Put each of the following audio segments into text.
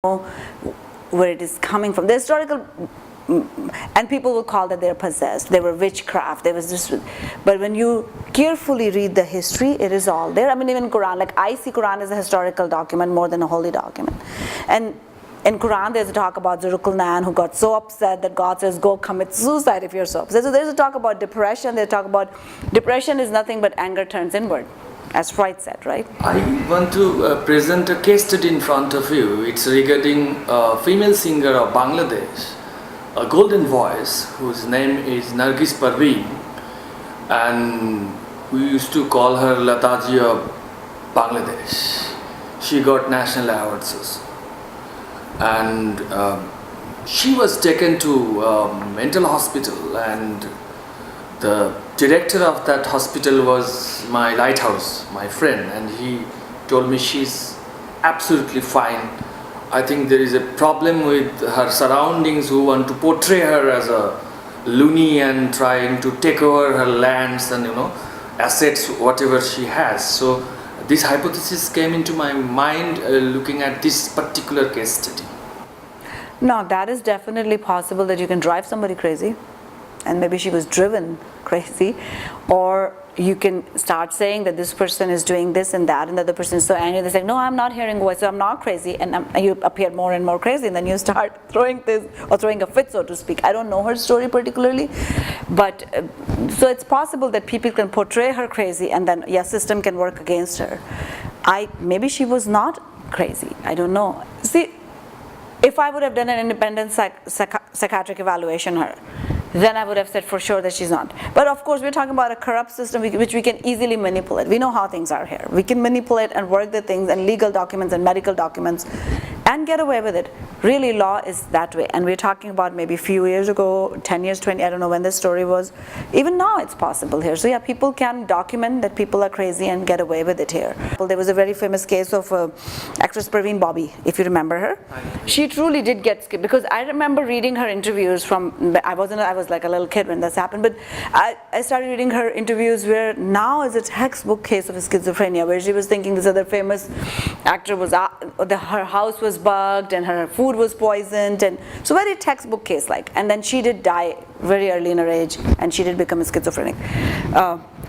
know where it is coming from. The historical, and people will call that they're possessed, they were witchcraft, there was this, but when you carefully read the history, it is all there. I mean, even Quran, like I see Quran as a historical document more than a holy document. And in Quran, there's a talk about Zulkarnain who got so upset that God says, go commit suicide if you're so upset. So there's a talk about depression, there's a talk about depression is nothing but anger turns inward, as Freud said, right? I want to present a case study in front of you. It's regarding a female singer of Bangladesh, a golden voice, whose name is Nargis Parveen, and we used to call her Lataji of Bangladesh. She got national awards also. And she was taken to a mental hospital, and the director of that hospital was my lighthouse, my friend, and he told me she's absolutely fine. I think there is a problem with her surroundings who want to portray her as a loony and trying to take over her lands and assets, whatever she has. So this hypothesis came into my mind looking at this particular case study. No, that is definitely possible that you can drive somebody crazy, and maybe she was driven crazy, or you can start saying that this person is doing this and that, and the other person is so angry, they're saying, no, I'm not hearing voice, so I'm not crazy, and you appear more and more crazy, and then you start throwing this, or throwing a fit, so to speak. I don't know her story particularly, but so it's possible that people can portray her crazy, and then system can work against her. Maybe she was not crazy, I don't know. See, if I would have done an independent psychiatric evaluation on her, then I would have said for sure that she's not. But of course, we're talking about a corrupt system which we can easily manipulate. We know how things are here. We can manipulate and work the things and legal documents and medical documents and get away with it. Really, law is that way. And we're talking about maybe a few years ago, 10 years, 20, I don't know when this story was. Even now it's possible here. So yeah, people can document that people are crazy and get away with it here. There was a very famous case of actress Parveen Bobby, if you remember her. She truly did get skipped, because I remember reading her interviews from, I was like a little kid when this happened, but I started reading her interviews where now is a textbook case of schizophrenia, where she was thinking this other famous actor was, her house was bugged and her food was poisoned, and so very textbook case like. And then she did die very early in her age, and she did become a schizophrenic.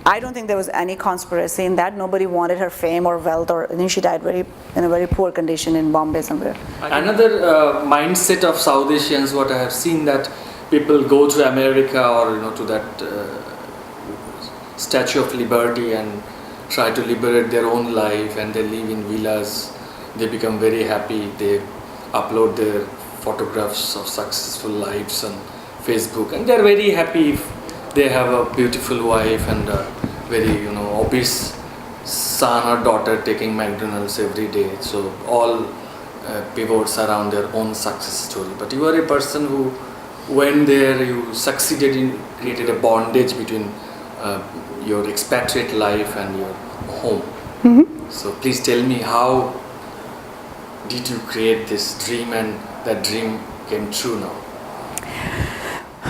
I don't think there was any conspiracy in that. Nobody wanted her fame or wealth, or I think she died in a very poor condition in Bombay somewhere. Another mindset of South Asians, what I have seen, that people go to America or to that Statue of Liberty and try to liberate their own life, and they live in villas. They become very happy. They upload their photographs of successful lives on Facebook, and they're very happy if they have a beautiful wife and a very obese son or daughter taking McDonald's every day. So all pivots around their own success story. But you are a person who went there, you succeeded in created a bondage between your expatriate life and your home. Mm-hmm. So please tell me, how did you create this dream, and that dream came true now?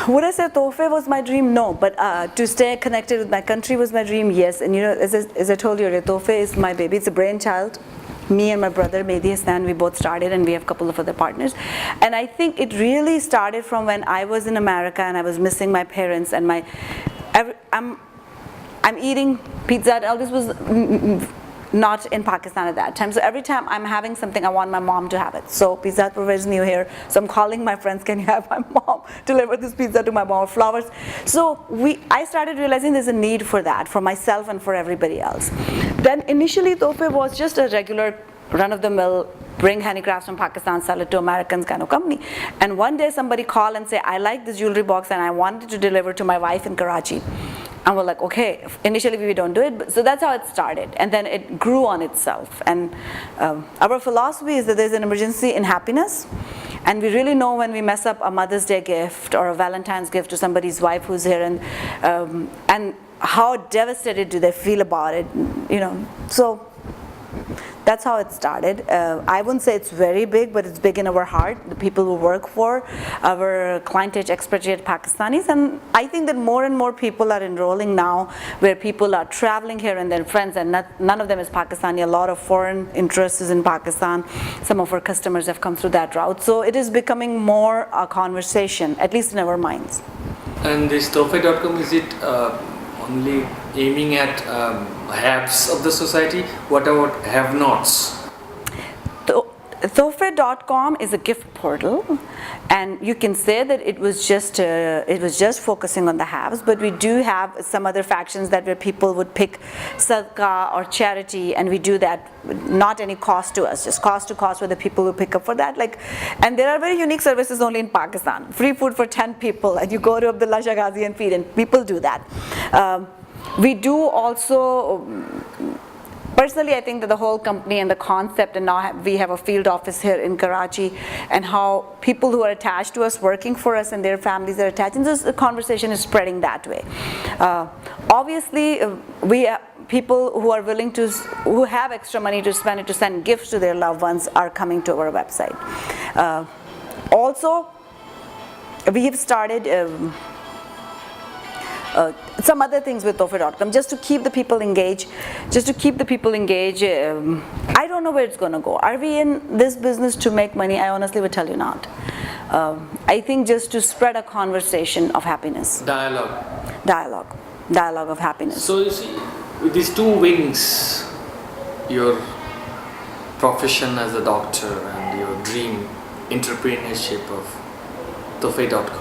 Would I say Tohfe was my dream? No, but to stay connected with my country was my dream, yes. And as I told you, Tohfe is my baby. It's a brainchild. Me and my brother Mehdi Ahsan, we both started, and we have a couple of other partners. And I think it really started from when I was in America and I was missing my parents, and I'm eating pizza, and all this was not in Pakistan at that time. So every time I'm having something, I want my mom to have it. So Pizza Hut provides new here. So I'm calling my friends, can you have my mom deliver this pizza to my mom, flowers? So I started realizing there's a need for that, for myself and for everybody else. Then initially Tohfe was just a regular run-of-the-mill, bring handicrafts from Pakistan, sell it to Americans kind of company. And one day somebody called and said, I like this jewelry box and I wanted to deliver to my wife in Karachi. And we're like, okay, initially we don't do it. So that's how it started. And then it grew on itself. And our philosophy is that there's an emergency in happiness. And we really know when we mess up a Mother's Day gift or a Valentine's gift to somebody's wife who's here, and how devastated do they feel about it, So That's how it started. I wouldn't say it's very big, but it's big in our heart, the people who work for our clientage expatriate Pakistanis. And I think that more and more people are enrolling now, where people are traveling here and their friends, and none of them is Pakistani. A lot of foreign interest is in Pakistan. Some of our customers have come through that route. So it is becoming more a conversation, at least in our minds. And this Tofe.com, is it only aiming at haves of the society? What about have-nots? Tofe.com is a gift portal, and you can say that it was just focusing on the haves, but we do have some other factions that where people would pick sadaqah or charity, and we do that not any cost to us, just cost to cost with the people who pick up for that. And there are very unique services only in Pakistan. Free food for 10 people, and you go to Abdullah Shah Ghazi and feed, and people do that. We do also. Personally, I think that the whole company and the concept, and now we have a field office here in Karachi, and how people who are attached to us, working for us, and their families are attached, and this conversation is spreading that way. Obviously, people who are willing to, who have extra money to spend it to send gifts to their loved ones are coming to our website. Also, we have started some other things with Tofe.com, just to keep the people engaged. I don't know where it's going to go. Are we in this business to make money? I honestly would tell you not. I think just to spread a conversation of happiness. Dialogue of happiness. So you see, with these two wings, your profession as a doctor and your dream entrepreneurship of Tofe.com,